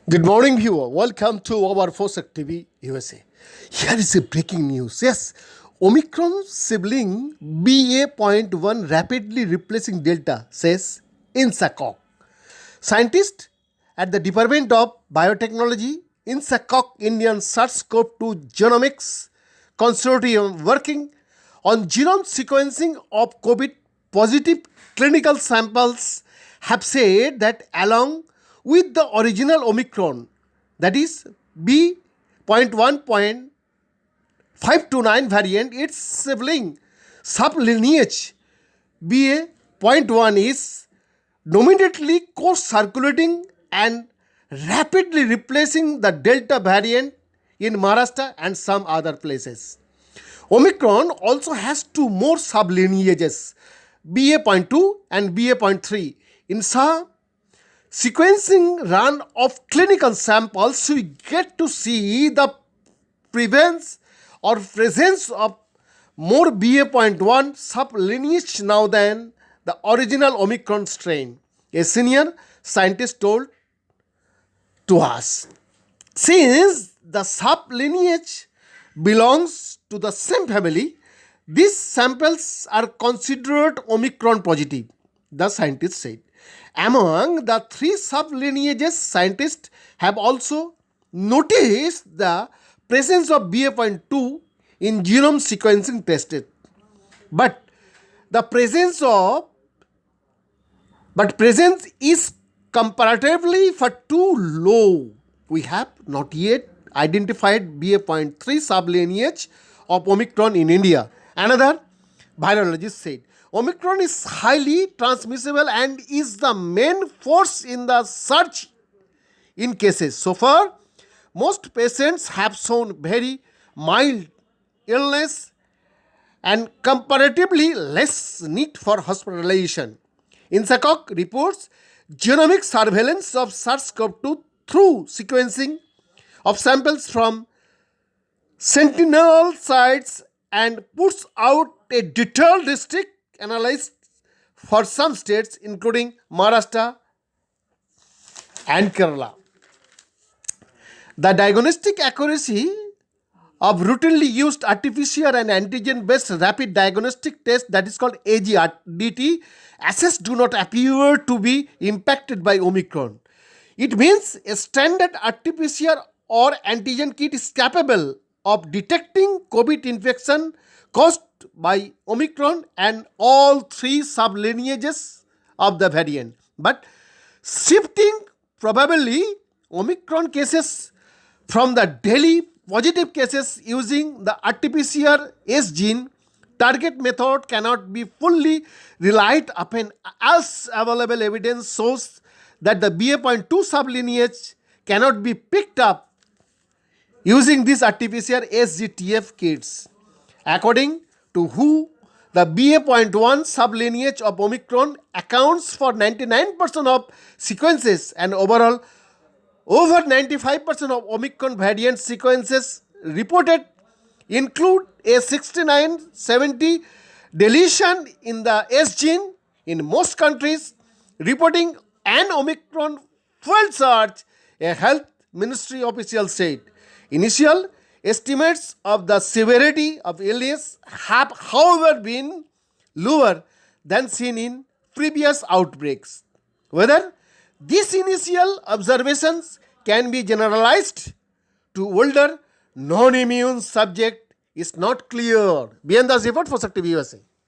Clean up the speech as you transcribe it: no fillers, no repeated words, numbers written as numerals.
Good morning, viewer. Welcome to our Fosak TV USA. Here is a breaking news. Yes, Omicron sibling BA.1 rapidly replacing Delta, says INSACOG. Scientists at the Department of Biotechnology, INSACOG Indian SARS-CoV-2 Genomics Consortium working on genome sequencing of COVID-positive clinical samples have said that along with the original Omicron, that is B.1.529 variant, its sibling sublineage BA.1 is dominantly co-circulating and rapidly replacing the Delta variant in Maharashtra and some other places. Omicron also has two more sublineages, BA.2 and BA.3. In some sequencing run of clinical samples, we get to see the prevalence or presence of more BA.1 sublineage now than the original Omicron strain, a senior scientist told to us. Since the sublineage belongs to the same family, these samples are considered Omicron positive, the scientist said. Among the three sublineages, scientists have also noticed the presence of BA.2 in genome sequencing tested. But presence is comparatively for too low. We have not yet identified BA.3 sublineage of Omicron in India. Another virologist said, Omicron is highly transmissible and is the main force in the surge in cases. So far, most patients have shown very mild illness and comparatively less need for hospitalization. INSACOG reports genomic surveillance of SARS-CoV-2 through sequencing of samples from sentinel sites and puts out a detailed district analysis for some states including Maharashtra and Kerala. The diagnostic accuracy of routinely used RT-PCR and antigen-based rapid diagnostic test, that is called AGRDT, assays do not appear to be impacted by Omicron. It means a standard RT-PCR or antigen kit is capable of detecting COVID infection caused by Omicron and all three sublineages of the variant. But shifting probably Omicron cases from the daily positive cases using the RT-PCR S gene target method cannot be fully relied upon, as available evidence shows that the BA.2 sublineage cannot be picked up using these RT-PCR SGTF kits. According to WHO, the BA.1 sublineage of Omicron accounts for 99% of sequences and overall over 95% of Omicron variant sequences reported include a 6970 deletion in the S gene in most countries, reporting an Omicron full surge, a health ministry official said. Initial estimates of the severity of illness have, however, been lower than seen in previous outbreaks. Whether these initial observations can be generalized to older non-immune subjects is not clear. BN Das report for Fosak TV USA.